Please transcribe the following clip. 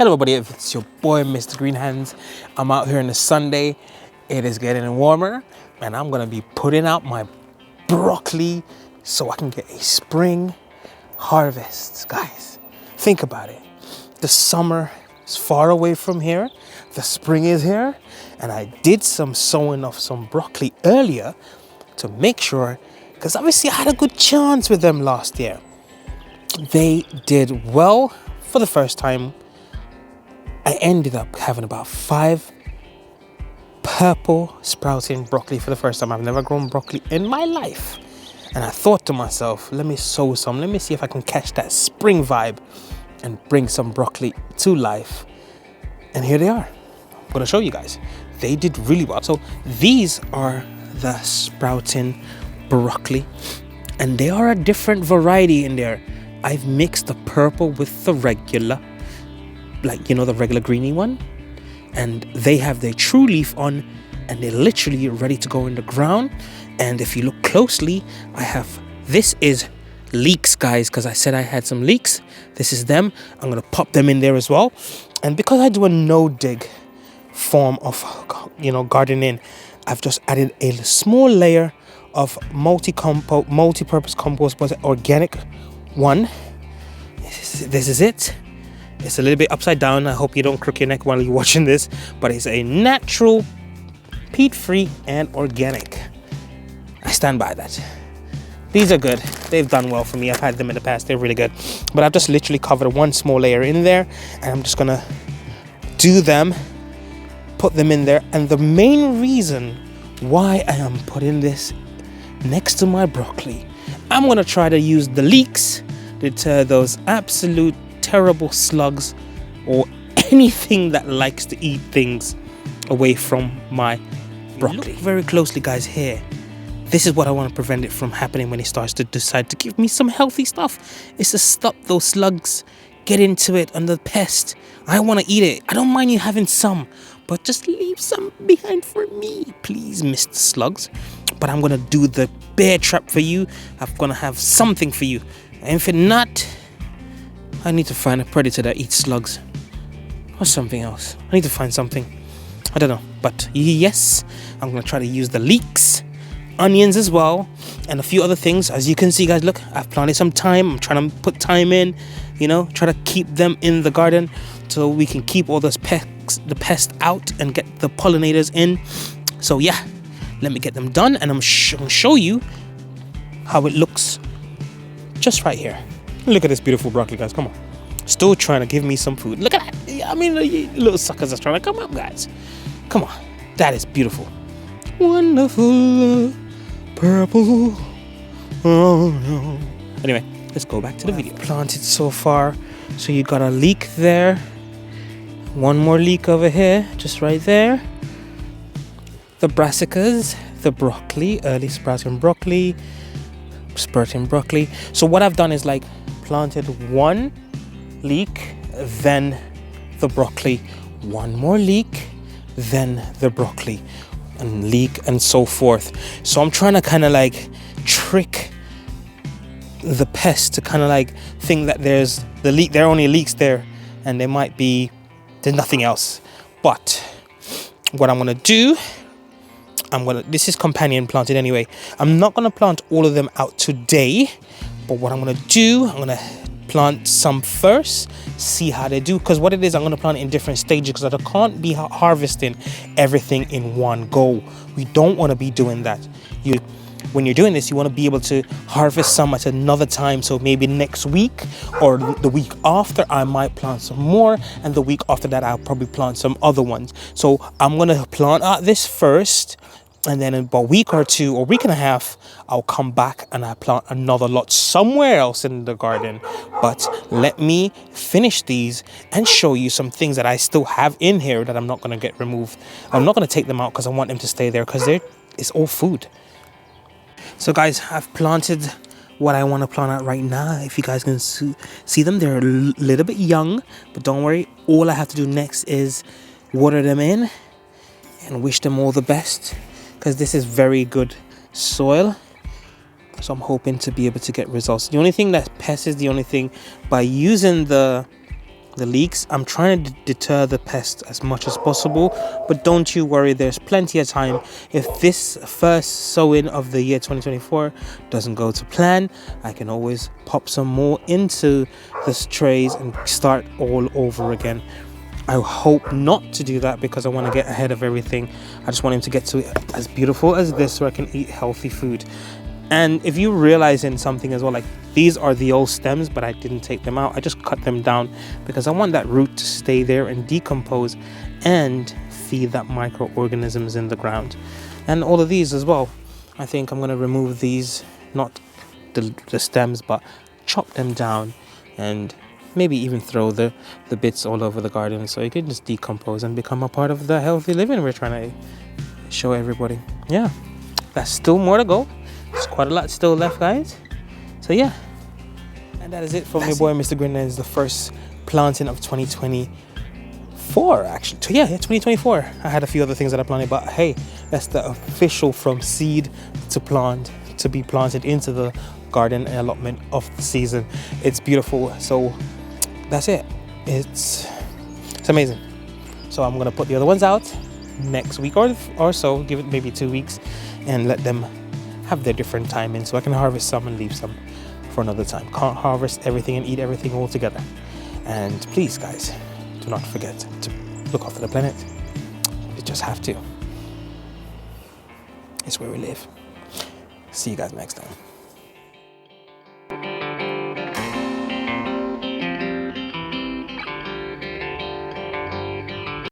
Hello everybody, it's your boy Mr. Green Hands. I'm out here on a Sunday. It is getting warmer and I'm gonna be putting out my broccoli so I can get a spring harvest. Guys, think about it. The summer is far away from here. The spring is here, and I did some sowing of some broccoli earlier to make sure, because obviously I had a good chance with them last year. They did well for the first time. I ended up having about 5 purple sprouting broccoli for the first time. I've never grown broccoli in my life. And I thought to myself, let me sow some. Let me see if I can catch that spring vibe and bring some broccoli to life. And here they are. I'm going to show you guys. They did really well. So these are the sprouting broccoli. And they are a different variety in there. I've mixed the purple with the regular, like, you know, the regular greeny one, and they have their true leaf on, and they're literally ready to go in the ground. And if you look closely, I have, this is leeks, guys, because I said I had some leeks. This is them. I'm gonna pop them in there as well. And because I do a no dig form of, you know, gardening, I've just added a small layer of multi-purpose compost, but organic one. This is it. It's a little bit upside down. I hope you don't crook your neck while you're watching this, but it's a natural, peat-free, and organic. I stand by that. These are good. They've done well for me. I've had them in the past. They're really good. But I've just literally covered one small layer in there, and I'm just gonna do them, put them in there. And the main reason why I am putting this next to my broccoli, I'm gonna try to use the leeks to deter those absolute terrible slugs or anything that likes to eat things away from my broccoli. Look very closely, guys, here. This is what I want to prevent it from happening when it starts to decide to give me some healthy stuff. It's to stop those slugs, get into it, and the pest. I want to eat it. I don't mind you having some, but just leave some behind for me, please, Mr. Slugs. But I'm going to do the bear trap for you. I'm going to have something for you. And if not, I need to find a predator that eats slugs or something else. I need to find something. I don't know. But yes, I'm going to try to use the leeks, onions as well, and a few other things. As you can see, guys, look, I've planted some thyme. I'm trying to put thyme in, you know, try to keep them in the garden so we can keep all those the pest out and get the pollinators in. So yeah, let me get them done, and I'm going to show you how it looks just right here. Look at this beautiful broccoli, guys. Come on. Still trying to give me some food. Look at that. I mean, you little suckers are trying to come up, guys. Come on. That is beautiful. Wonderful purple. Oh, no. Anyway, let's go back to the video. Planted so far. So you got a leek there. One more leek over here. Just right there. The brassicas. The broccoli. Early sprouting broccoli. Sprouting broccoli. So what I've done is like planted one leek, then the broccoli, one more leek, then the broccoli, and leek, and so forth. So I'm trying to kind of like trick the pest to kind of like think that there's the leek, there are only leeks there, and there might be, there's nothing else. But what I'm gonna do, this is companion planted anyway. I'm not gonna plant all of them out today, but what I'm gonna do, I'm gonna plant some first, see how they do, because what it is, I'm gonna plant it in different stages because I can't be harvesting everything in one go. We don't want to be doing that. When you're doing this, you want to be able to harvest some at another time. So maybe next week or the week after, I might plant some more, and the week after that, I'll probably plant some other ones. So I'm gonna plant out this first, and then in about a week or two or week and a half, I'll come back and I plant another lot somewhere else in the garden. But let me finish these and show you some things that I still have in here that I'm not going to get removed. I'm not going to take them out because I want them to stay there because it's all food. So guys, I've planted what I want to plant out right now. If you guys can see them, they're a little bit young, but don't worry. All I have to do next is water them in and wish them all the best, because this is very good soil. So I'm hoping to be able to get results. The only thing that pests is the only thing by using the the leeks. I'm trying to deter the pests as much as possible, but don't you worry, there's plenty of time. If this first sowing of the year 2024 doesn't go to plan, I can always pop some more into the trays and start all over again. I hope not to do that because I want to get ahead of everything. I just want him to get to it as beautiful as this so I can eat healthy food. And if you realize in something as well, like these are the old stems, but I didn't take them out. I just cut them down because I want that root to stay there and decompose and feed that microorganisms in the ground. And all of these as well. I think I'm going to remove these, not the stems, but chop them down and maybe even throw the bits all over the garden so it can just decompose and become a part of the healthy living we're trying to show everybody. Yeah, that's still more to go. There's quite a lot still left, guys. So yeah, and that is it from your boy Mr. Greenlands, the first planting of 2024 actually. Yeah, 2024. I had a few other things that I planted, but hey, that's the official from seed to plant to be planted into the garden allotment of the season. It's beautiful. So that's it. It's amazing. So I'm gonna put the other ones out next week or so, give it maybe 2 weeks and let them have their different timing so I can harvest some and leave some for another time. Can't harvest everything and eat everything all together. And please, guys, do not forget to look after the planet. You just have to. It's where we live. See you guys next time.